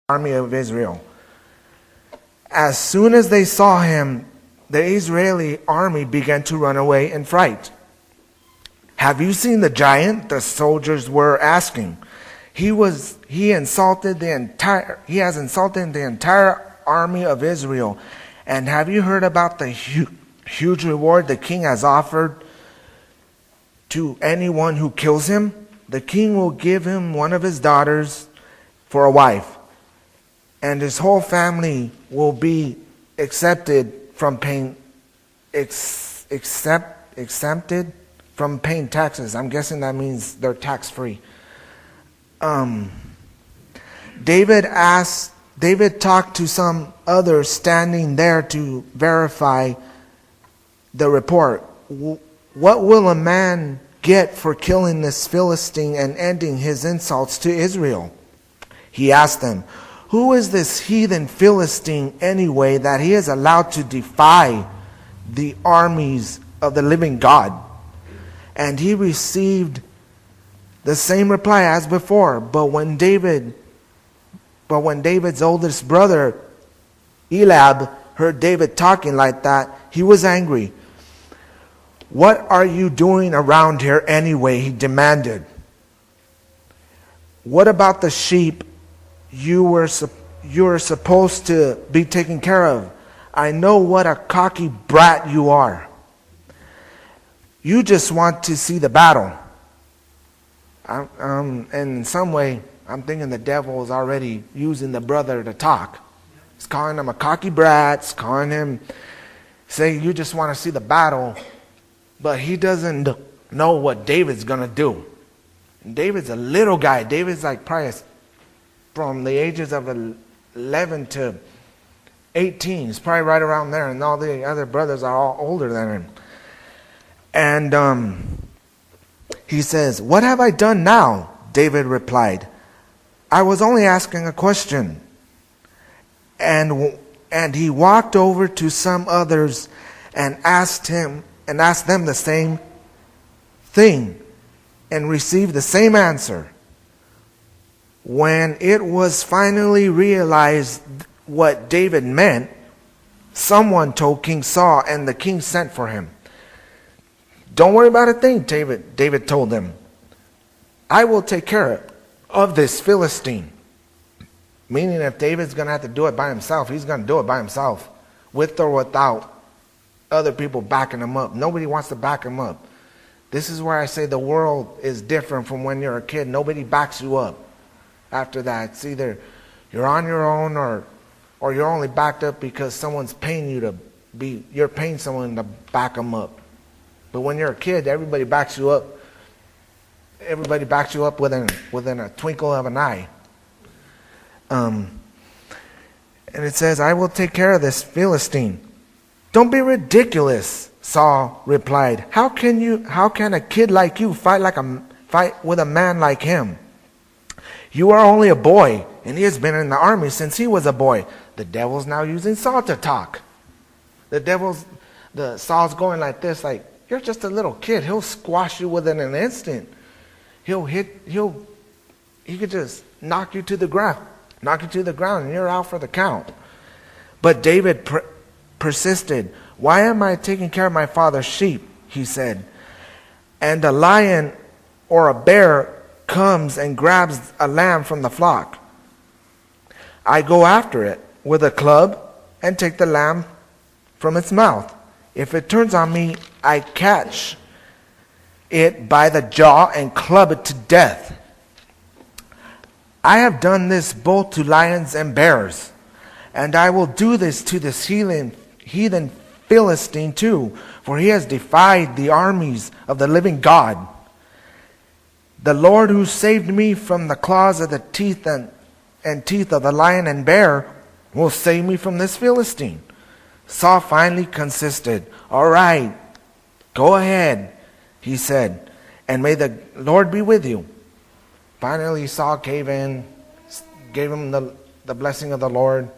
army of Israel. As soon as they saw him, the Israeli army began to run away in fright. "Have you seen the giant?" the soldiers were asking. He has insulted the entire army of Israel. And have you heard about the huge reward the king has offered to anyone who kills him? The king will give him one of his daughters for a wife, and his whole family will be exempted from paying taxes. I'm guessing that means they're tax-free. David talked to some others standing there to verify the report. What will a man get for killing this Philistine and ending his insults to Israel? He asked them, "Who is this heathen Philistine anyway that he is allowed to defy the armies of the living God?" And he received the same reply as before. But when David's oldest brother, Eliab, heard David talking like that, he was angry. "What are you doing around here anyway?" he demanded. "What about the sheep you were supposed to be taking care of? I know what a cocky brat you are. You just want to see the battle." In some way, I'm thinking the devil is already using the brother to talk. He's calling him a cocky brat. He's calling him, saying, "You just want to see the battle." But he doesn't know what David's going to do. And David's a little guy. David's like probably from the ages of 11 to 18. He's probably right around there. And all the other brothers are all older than him. And he says, "What have I done now?" David replied, "I was only asking a question." And he walked over to some others and asked them the same thing and received the same answer. When it was finally realized what David meant, someone told King Saul, and the king sent for him. "Don't worry about a thing," David told them. "I will take care of this Philistine." Meaning if David's going to have to do it by himself, he's going to do it by himself, with or without other people backing him up. Nobody wants to back him up. This is where I say the world is different from when you're a kid. Nobody backs you up. After that, it's either you're on your own or you're only backed up because someone's paying you're paying someone to back them up. But when you're a kid, everybody backs you up. Everybody backs you up within a twinkle of an eye. And it says, "I will take care of this Philistine." "Don't be ridiculous," Saul replied. How can a kid like you fight with a man like him? You are only a boy, and he has been in the army since he was a boy." The devil's now using Saul to talk. Saul's going like this, like, "You're just a little kid. He'll squash you within an instant. He could just knock you to the ground, and you're out for the count." But David persisted. "Why am I taking care of my father's sheep?" he said. "And a lion or a bear comes and grabs a lamb from the flock. I go after it with a club and take the lamb from its mouth. If it turns on me, I catch it by the jaw and club it to death. I have done this both to lions and bears, and I will do this to this heathen Philistine too, for he has defied the armies of the living God. The Lord who saved me from the claws of the teeth and teeth of the lion and bear will save me from this Philistine." Saul finally consisted. "All right, go ahead," he said, "and may the Lord be with you." Finally, Saul gave in, gave him the blessing of the Lord,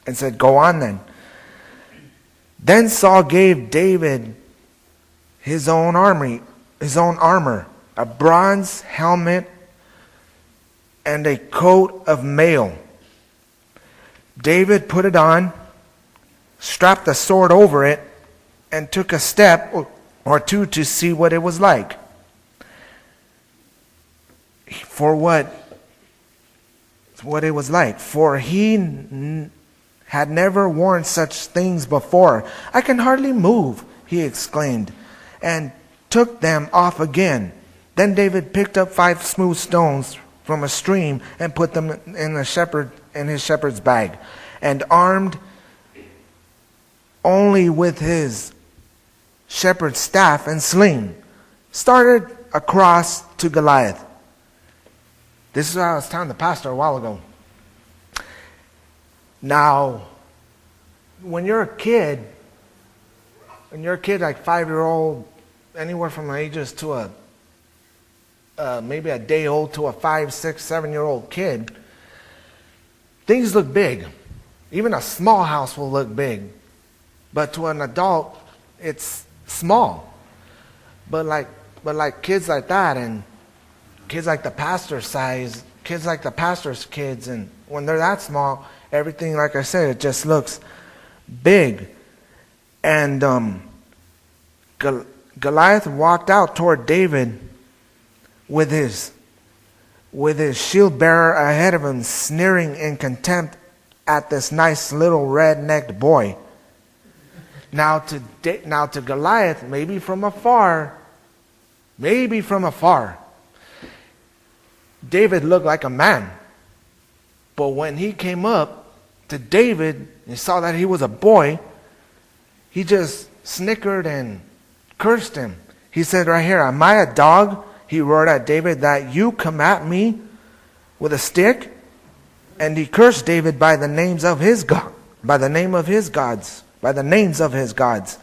and said, "Go on then." Then Saul gave David his own armor, a bronze helmet, and a coat of mail. David put it on, strapped the sword over it, and took a step or two to see what it was like. For what it was like. For he had never worn such things before. "I can hardly move," he exclaimed, and took them off again. Then David picked up 5 smooth stones from a stream and put them in his shepherd's bag, and armed only with his shepherd's staff and sling, started across to Goliath. This is what I was telling the pastor a while ago. Now, when you're a kid like 5-year-old, anywhere from the ages to maybe a day old to a 5, 6, 7-year-old kid, things look big. Even a small house will look big. But to an adult, it's small. But like kids like that, and kids like the pastor's size, kids like the pastor's kids, and when they're that small, everything, like I said, it just looks big. And Goliath walked out toward David with his shield bearer ahead of him, sneering in contempt at this nice little red-necked boy. Now to Goliath, maybe from afar, David looked like a man. But when he came up to David and saw that he was a boy, he just snickered and cursed him. He said right here, "Am I a dog?" he roared at David, "that you come at me with a stick?" And he cursed David by the names of his God, by the names of his gods.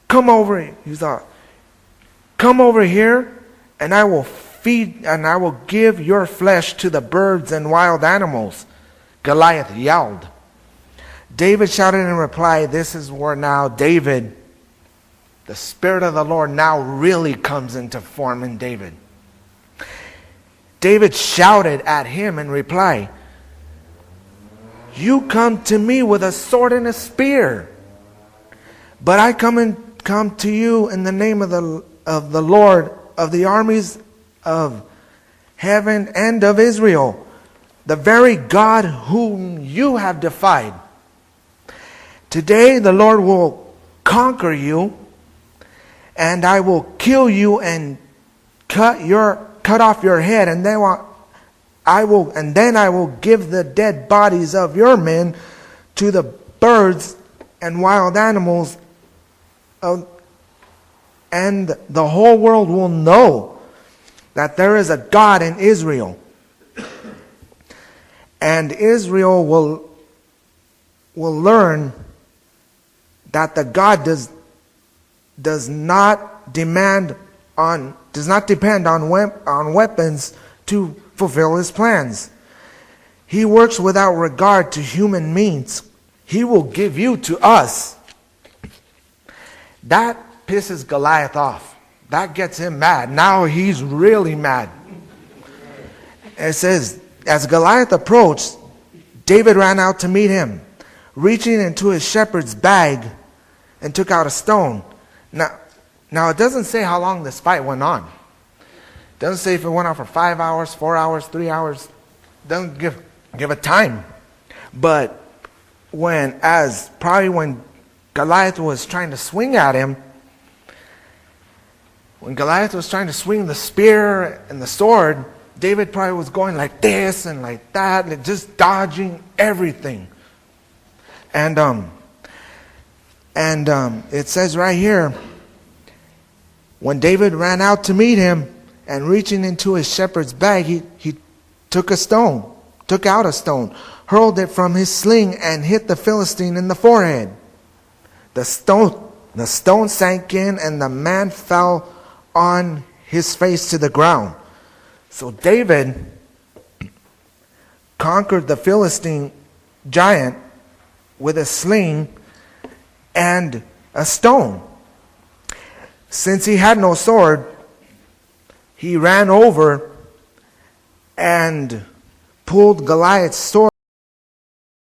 "Come over," he thought. "Come over here, and I will give your flesh to the birds and wild animals." Goliath yelled. David shouted in reply. This is where now David, the Spirit of the Lord now really comes into form in David. David shouted at him in reply, "You come to me with a sword and a spear, but I come to you in the name of the Lord of the armies of heaven and of Israel, the very God whom you have defied. Today the Lord will conquer you, and I will kill you and cut off your head, and then I will give the dead bodies of your men to the birds and wild animals, and the whole world will know that there is a God in Israel. And Israel will learn that the God does not depend on weapons to fulfill his plans. He works without regard to human means. He will give you to us." That pisses Goliath off. That gets him mad. Now he's really mad. It says, as Goliath approached, David ran out to meet him, reaching into his shepherd's bag and took out a stone. Now it doesn't say how long this fight went on. It doesn't say if it went on for 5 hours, 4 hours, 3 hours. It doesn't give a time. But when Goliath was trying to swing at him, when Goliath was trying to swing the spear and the sword, David probably was going like this and like that, and just dodging everything. And it says right here, when David ran out to meet him and reaching into his shepherd's bag, he took out a stone, hurled it from his sling, and hit the Philistine in the forehead. The stone sank in, and the man fell on his face to the ground. So David conquered the Philistine giant with a sling and a stone. Since he had no sword, he ran over and pulled Goliath's sword